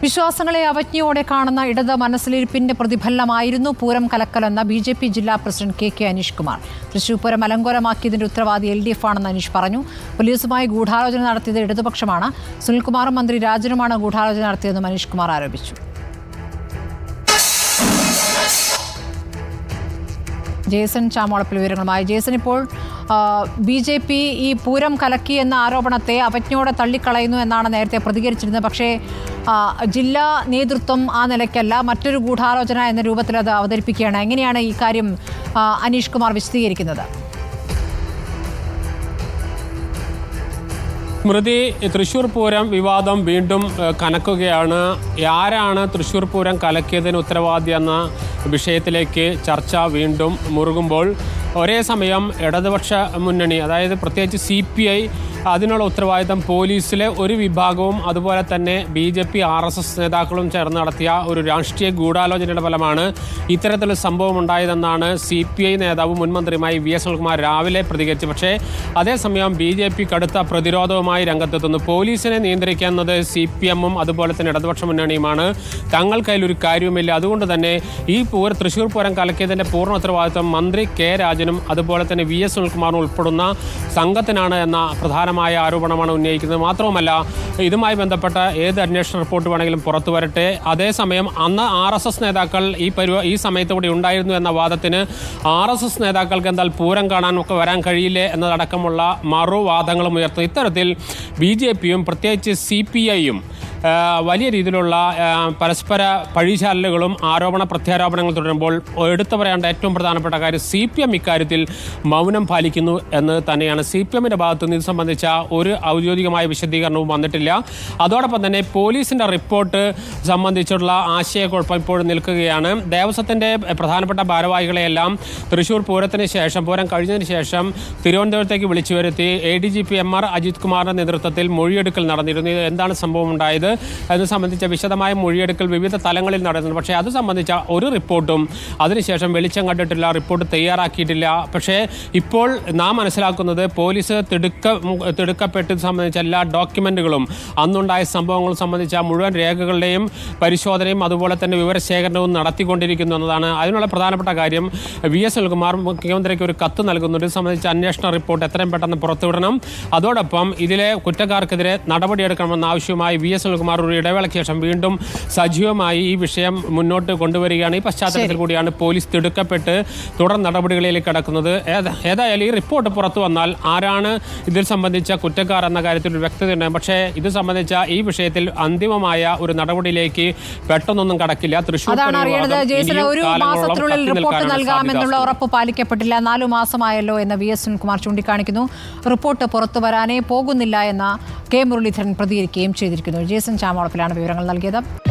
വിശ്വാസങ്ങളെ അവജ്ഞയോടെ കാണുന്ന ഇടത് മനസ്സിലിരിപ്പിന്റെ പ്രതിഫലനമായിരുന്നു പൂരം കലക്കലെന്ന BJP ജില്ലാ പ്രസിഡന്റ് KK അനീഷ് കുമാർ. തൃശൂർ പൂരം അലങ്കോലമാക്കിയതിന്റെ ഉത്തരവാദി LDF ആണെന്ന് അനീഷ് പറഞ്ഞു. പോലീസുമായി ഗൂഢാലോചന നടത്തിയത് ഇടതുപക്ഷമാണ്. സുനിൽകുമാറും മന്ത്രി രാജനുമാണ് ഗൂഢാലോചന നടത്തിയതെന്നും അനീഷ് കുമാർ ആരോപിച്ചു. ജേസൺ ചാമോളപ്പിൽ വിവരങ്ങളുമായി. ജേസൺ, ഇപ്പോൾ BJP ഈ പൂരം കലക്കി എന്ന ആരോപണത്തെ അവജ്ഞയോടെ തള്ളിക്കളയുന്നു എന്നാണ് നേരത്തെ പ്രതികരിച്ചിരുന്നത്. പക്ഷേ ജില്ലാ നേതൃത്വം ആ നിലയ്ക്കല്ല, മറ്റൊരു ഗൂഢാലോചന എന്ന രൂപത്തിൽ അത് അവതരിപ്പിക്കുകയാണ്. എങ്ങനെയാണ് ഈ കാര്യം അനീഷ് കുമാർ വിശദീകരിക്കുന്നത്? സ്മൃതി, തൃശ്ശൂർ പൂരം വിവാദം വീണ്ടും കനക്കുകയാണ്. ആരാണ് തൃശ്ശൂർ പൂരം കലക്കിയതിന് ഉത്തരവാദി എന്ന വിഷയത്തിലേക്ക് ചർച്ച വീണ്ടും മുറുകുമ്പോൾ ഒരേ സമയം ഇടതുപക്ഷ മുന്നണി, അതായത് പ്രത്യേകിച്ച് CPI, അതിനുള്ള ഉത്തരവാദിത്തം പോലീസിലെ ഒരു വിഭാഗവും അതുപോലെ തന്നെ BJP RSS നേതാക്കളും ചേർന്ന് നടത്തിയ ഒരു രാഷ്ട്രീയ ഗൂഢാലോചനയുടെ ഫലമാണ് ഇത്തരത്തിലൊരു സംഭവം ഉണ്ടായതെന്നാണ് CPI നേതാവ് മുൻ മന്ത്രിയുമായി VS സുനിൽകുമാർ രാവിലെ പ്രതികരിച്ചു. പക്ഷേ അതേസമയം BJP കടുത്ത പ്രതിരോധവുമായി രംഗത്തെത്തുന്നു. പോലീസിനെ നിയന്ത്രിക്കുന്നത് CPM-ഉം അതുപോലെ തന്നെ ഇടതുപക്ഷ മുന്നണിയുമാണ്. തങ്ങൾക്കതിലൊരു കാര്യവുമില്ല. അതുകൊണ്ട് തന്നെ ഈ തൃശ്ശൂർ പൂരം കലക്കിയതിൻ്റെ പൂർണ്ണ ഉത്തരവാദിത്തം മന്ത്രി K രാജനും അതുപോലെ തന്നെ VS സുനിൽകുമാറും ഉൾപ്പെടുന്ന സംഘത്തിനാണ് എന്ന പ്രധാനമായ ആരോപണമാണ് ഉന്നയിക്കുന്നത്. മാത്രവുമല്ല, ഇതുമായി ബന്ധപ്പെട്ട ഏത് അന്വേഷണ റിപ്പോർട്ട് വേണമെങ്കിലും പുറത്തു വരട്ടെ. അതേസമയം അന്ന് RSS നേതാക്കൾ ഈ സമയത്ത് കൂടി ഉണ്ടായിരുന്നു എന്ന വാദത്തിന് RSS നേതാക്കൾക്ക് എന്താൽ പൂരം കാണാനൊക്കെ വരാൻ കഴിയില്ലേ എന്നതടക്കമുള്ള മറുവാദങ്ങളും ഉയർത്തുന്നു. ഇത്തരത്തിൽ BJP-യും പ്രത്യേകിച്ച് CPI-യും വലിയ രീതിയിലുള്ള പരസ്പര പഴിചാരലുകളും ആരോപണ പ്രത്യാരോപണങ്ങൾ തുടരുമ്പോൾ എടുത്തു പറയേണ്ട ഏറ്റവും പ്രധാനപ്പെട്ട കാര്യം CPM ഇക്കാര്യത്തിൽ മൗനം പാലിക്കുന്നു എന്ന് തന്നെയാണ്. CPM-ന്റെ ഭാഗത്തുനിന്ന് ഇത് സംബന്ധിച്ച ഒരു ഔദ്യോഗികമായ വിശദീകരണവും വന്നിട്ടില്ല. അതോടൊപ്പം തന്നെ പോലീസിൻ്റെ റിപ്പോർട്ട് സംബന്ധിച്ചുള്ള ആശയക്കുഴപ്പം ഇപ്പോൾ നിൽക്കുകയാണ്. ദേവസ്വത്തിൻ്റെ പ്രധാനപ്പെട്ട ഭാരവാഹികളെയെല്ലാം തൃശ്ശൂർ പൂരത്തിന് ശേഷം, പൂരം കഴിഞ്ഞതിന് ശേഷം തിരുവനന്തപുരത്തേക്ക് വിളിച്ചു വരുത്തി ADGP MR അജിത് കുമാറിൻ്റെ നേതൃത്വത്തിൽ മൊഴിയെടുക്കൽ നടന്നിരുന്നു. എന്താണ് സംഭവം ഉണ്ടായത് അത് സംബന്ധിച്ച വിശദമായ മൊഴിയെടുക്കൽ വിവിധ തലങ്ങളിൽ നടന്നു. പക്ഷേ അത് സംബന്ധിച്ച ഒരു റിപ്പോർട്ടും അതിനുശേഷം വെളിച്ചം കണ്ടിട്ടില്ല, റിപ്പോർട്ട് തയ്യാറാക്കിയിട്ടില്ല. പക്ഷേ ഇപ്പോൾ നാം മനസ്സിലാക്കുന്നത് പോലീസ് തിടുക്കപ്പെട്ട് സംബന്ധിച്ച എല്ലാ ഡോക്യുമെൻറ്റുകളും അന്നുണ്ടായ സംഭവങ്ങളും സംബന്ധിച്ച മുഴുവൻ രേഖകളുടെയും പരിശോധനയും അതുപോലെ തന്നെ വിവരശേഖരണവും നടത്തിക്കൊണ്ടിരിക്കുന്നു എന്നതാണ്. അതിനുള്ള പ്രധാനപ്പെട്ട കാര്യം VS സുനിൽകുമാർ മുഖ്യമന്ത്രിക്ക് ഒരു കത്ത് നൽകുന്നുണ്ട്. ഇത് സംബന്ധിച്ച അന്വേഷണ റിപ്പോർട്ട് എത്രയും പെട്ടെന്ന് പുറത്തുവിടണം. അതോടൊപ്പം ഇതിലെ കുറ്റക്കാർക്കെതിരെ നടപടിയെടുക്കണമെന്ന ആവശ്യവുമായി VS സുനിൽകുമാർ ഒരു ഇടവേളയ്ക്ക് ശേഷം വീണ്ടും സജീവമായി ഈ വിഷയം മുന്നോട്ട് കൊണ്ടുവരികയാണ്. ഈ പശ്ചാത്തലത്തിൽ കൂടിയാണ് പോലീസ് തിടുക്കപ്പെട്ട് തുടർ നടപടികളിലേക്ക് കടക്കുന്നത്. ഏതായാലും ഈ റിപ്പോർട്ട് പുറത്തു വന്നാൽ ആരാണ് ഇതിൽ സംബന്ധിച്ച കുറ്റക്കാർ എന്ന കാര്യത്തിൽ ഒരു വ്യക്തതയുണ്ട്. പക്ഷേ ഇത് സംബന്ധിച്ച ഈ വിഷയത്തിൽ അന്തിമമായ ഒരു നടപടിയിലേക്ക് പെട്ടെന്നൊന്നും കടക്കില്ല. തൃശ്ശൂർ ഒരു മാസത്തിനുള്ളിൽ റിപ്പോർട്ട് നൽകാമെന്നുള്ള ഉറപ്പ് പാലിക്കപ്പെട്ടില്ല. 4 മാസമായല്ലോ എന്ന് VS സുനിൽകുമാർ ചൂണ്ടിക്കാണിക്കുന്നു. റിപ്പോർട്ട് പുറത്തു വരാനേ പോകുന്നില്ല എന്ന K മുരളീധരൻ പ്രതികരിക്കുകയും ചെയ്തിരിക്കുന്നു. ജേസൺ ചാമോളപ്പിലാണ് വിവരങ്ങൾ നൽകിയത്.